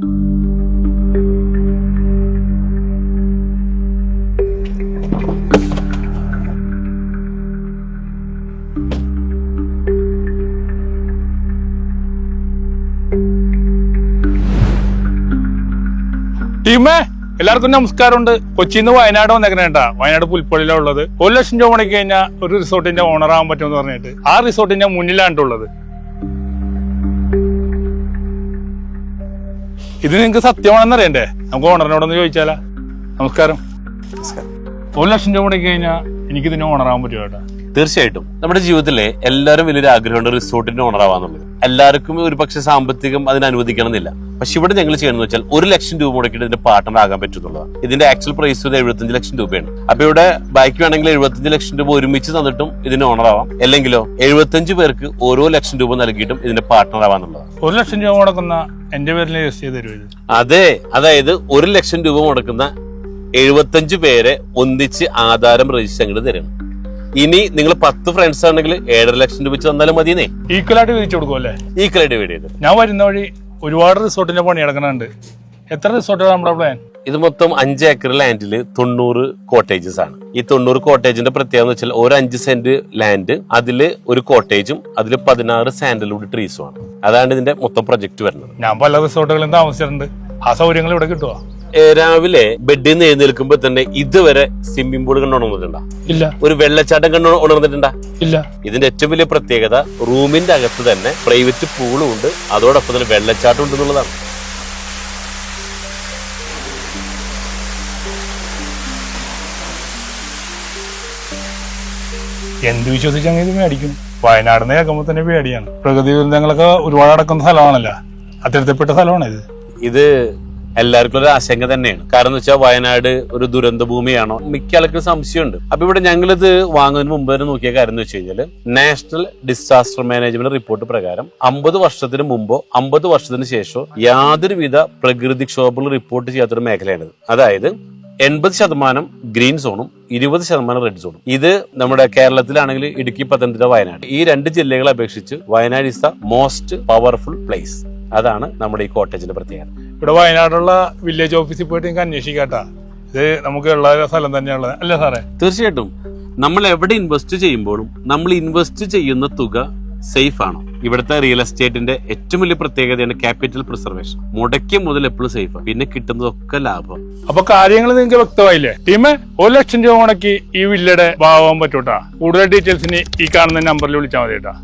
ടീമേ എല്ലാവർക്കും നമസ്കാരമുണ്ട്. കൊച്ചിന്ന് വയനാട് വന്നേക്കണേട്ടാ. വയനാട് പുൽപ്പള്ളിയിലാണ് ഉള്ളത്. 1 ലക്ഷം രൂപ മുടക്കി കഴിഞ്ഞാൽ ഒരു റിസോർട്ടിന്റെ ഓണർ ആവാൻ പറ്റുമെന്ന് പറഞ്ഞിട്ട് ആ റിസോർട്ടിന്റെ മുന്നിലാണ്ടുള്ളത്. ഇത് നിങ്ങൾക്ക് സത്യമാണെന്നറിയണ്ടേ? നമുക്ക് ഓണറിനോടൊന്ന് ചോദിച്ചാലാ. നമസ്കാരം. 1 ലക്ഷം രൂപ മുടക്കി കഴിഞ്ഞാൽ എനിക്കിതിന് ഓണർ ആവാൻ പറ്റുമോ ചേട്ടാ? തീർച്ചയായിട്ടും. നമ്മുടെ ജീവിതത്തിലെ എല്ലാവരും വലിയൊരു ആഗ്രഹമുണ്ട് റിസോർട്ടിന്റെ ഓണർ ആവാന്നുള്ളത്. എല്ലാവർക്കും ഒരു പക്ഷെ സാമ്പത്തികം അതിന് അനുവദിക്കണമെന്നില്ല. പക്ഷെ ഇവിടെ ഞങ്ങൾ ചെയ്യണമെന്ന് വെച്ചാൽ 1 ലക്ഷം രൂപ മുടക്കിയിട്ട് ഇതിന്റെ പാർട്ണർ ആകാൻ പറ്റുന്നുള്ളതാണ്. ഇതിന്റെ ആക്ച്വൽ പ്രൈസ് 75 ലക്ഷം രൂപയാണ്. അപ്പൊ ഇവിടെ ബാക്കി വേണമെങ്കിൽ 75 ലക്ഷം രൂപ ഒരുമിച്ച് തന്നിട്ടും ഇതിന് ഓണർ ആവാം, അല്ലെങ്കിലോ 75 പേർക്ക് ഓരോ ലക്ഷം രൂപ നൽകിയിട്ടും ഇതിന്റെ പാർട്ണർ ആവാന്നുള്ളതാണ്. 1 ലക്ഷം രൂപ മുടക്കുന്ന എന്റെ പേരിൽ രജിസ്റ്റർ ചെയ്ത് തരുമോ? അതെ, അതായത് 1 ലക്ഷം രൂപ മുടക്കുന്ന 75 പേരെ ഒന്നിച്ച് ആധാരം രജിസ്റ്റർ അങ്ങോട്ട് തരണം. ഇനി നിങ്ങൾ 10 ഫ്രണ്ട്സ് ആണെങ്കിൽ 7.5 ലക്ഷം രൂപ വെച്ച് തന്നാലും മതിയെന്നേ. ഈക്വലായിട്ട് വിധിച്ചു കൊടുക്കും അല്ലേ? ഈക്വലായിട്ട് ഡിവൈഡ് ചെയ്ത്. ഞാൻ വരുന്ന വഴി ഒരുപാട് റിസോർട്ടിന്റെ പണി നടക്കുന്നുണ്ട്. എത്ര റിസോർട്ടാണ് നമ്മുടെ പ്ലാൻ? ഇത് മൊത്തം 5 ഏക്കർ ലാൻഡിൽ 90 കോട്ടേജസ് ആണ്. ഈ 90 കോട്ടേജിന്റെ പ്രത്യേകത എന്ന് വെച്ചാൽ ഒരു 5 സെന്റ് ലാൻഡ്, അതില് ഒരു കോട്ടേജും അതിൽ 16 സാൻഡൽവുഡ് ട്രീസും ആണ്. അതാണ് ഇതിന്റെ മൊത്തം പ്രൊജക്ട് വരുന്നത്. ഞാൻ പല റിസോർട്ടുകളിലും താമസിച്ചിട്ടുണ്ട്. ആ സൗകര്യങ്ങൾ ഇവിടെ കിട്ടുമോ? രാവിലെ ബെഡിൽ നിന്ന് എഴുന്നേൽക്കുമ്പോ തന്നെ ഇതുവരെ സ്വിമ്മിംഗ് പൂൾ കണ്ടു ഉണർന്നിട്ടുണ്ടാ? ഇല്ല. ഒരു വെള്ളച്ചാട്ടം കണ്ടു ഉണർന്നിട്ടുണ്ടാ? ഇല്ല. ഇതിന്റെ ഏറ്റവും വലിയ പ്രത്യേകത റൂമിന്റെ അകത്ത് തന്നെ പ്രൈവറ്റ് പൂളും ഉണ്ട്, അതോടൊപ്പം തന്നെ വെള്ളച്ചാട്ടം ഉണ്ട് എന്നുള്ളതാണ്. എന്ത് വിശ്വസിച്ചങ്ങനെ ഇത് മേടിക്കും? വയനാടിനെ കേൾക്കുമ്പോൾ തന്നെ പേടിയാണ്. പ്രകൃതി ദുരന്തങ്ങളൊക്കെ ഒരുപാട് നടക്കുന്ന സ്ഥലമാണല്ലോ. അത്തരത്തിൽപ്പെട്ട സ്ഥലമാണ് ഇത്. ഇത് എല്ലാവർക്കും ഒരു ആശങ്ക തന്നെയാണ്. കാരണം എന്ന് വെച്ചാൽ വയനാട് ഒരു ദുരന്ത ഭൂമിയാണോ? മിക്ക ആൾക്കും സംശയമുണ്ട്. അപ്പൊ ഇവിടെ ഞങ്ങളിത് വാങ്ങുന്നതിന് മുമ്പ് തന്നെ നോക്കിയ കാര്യം എന്ന് വെച്ച് കഴിഞ്ഞാൽ നാഷണൽ ഡിസാസ്റ്റർ മാനേജ്മെന്റ് റിപ്പോർട്ട് പ്രകാരം 50 വർഷത്തിന് മുമ്പോ 50 വർഷത്തിന് ശേഷമോ യാതൊരുവിധ പ്രകൃതിക്ഷോഭങ്ങളും റിപ്പോർട്ട് ചെയ്യാത്തൊരു മേഖലയാണിത്. അതായത് 80% ഗ്രീൻ സോണും 20% റെഡ് സോണും. ഇത് നമ്മുടെ കേരളത്തിലാണെങ്കിൽ ഇടുക്കി, പത്തനംതിട്ട, വയനാട് ഈ 2 ജില്ലകളെ അപേക്ഷിച്ച് Wayanad is the most powerful place. അതാണ് നമ്മുടെ ഈ കോട്ടേജിന്റെ പ്രത്യേകത. ഇവിടെ വയനാടുള്ള വില്ലേജ് ഓഫീസിൽ പോയിട്ട് നിങ്ങൾക്ക് അന്വേഷിക്കാട്ടാ. ഇത് നമുക്ക് ഉള്ള സ്ഥലം തന്നെയുള്ളത് അല്ലേ സാറേ? തീർച്ചയായിട്ടും. നമ്മൾ എവിടെ ഇൻവെസ്റ്റ് ചെയ്യുമ്പോഴും നമ്മൾ ഇൻവെസ്റ്റ് ചെയ്യുന്ന തുക സേഫ് ആണോ? ഇവിടുത്തെ റിയൽ എസ്റ്റേറ്റിന്റെ ഏറ്റവും വലിയ പ്രത്യേകതയാണ് ക്യാപിറ്റൽ പ്രിസർവേഷൻ. മുടക്കിയ മുതൽ എപ്പോഴും സേഫ്, പിന്നെ കിട്ടുന്നതൊക്കെ ലാഭം. അപ്പൊ കാര്യങ്ങൾ നിങ്ങൾക്ക് വ്യക്തമായില്ലേ? ടീമേ, 1 ലക്ഷം രൂപ മുടക്കി ഈ വില്ലയുടെ ഭാഗമാകാൻ പറ്റൂട്ടാ. കൂടുതൽ ഡീറ്റെയിൽസിന് ഈ കാണുന്ന നമ്പറിൽ വിളിച്ചാൽ മതി കേട്ടാ.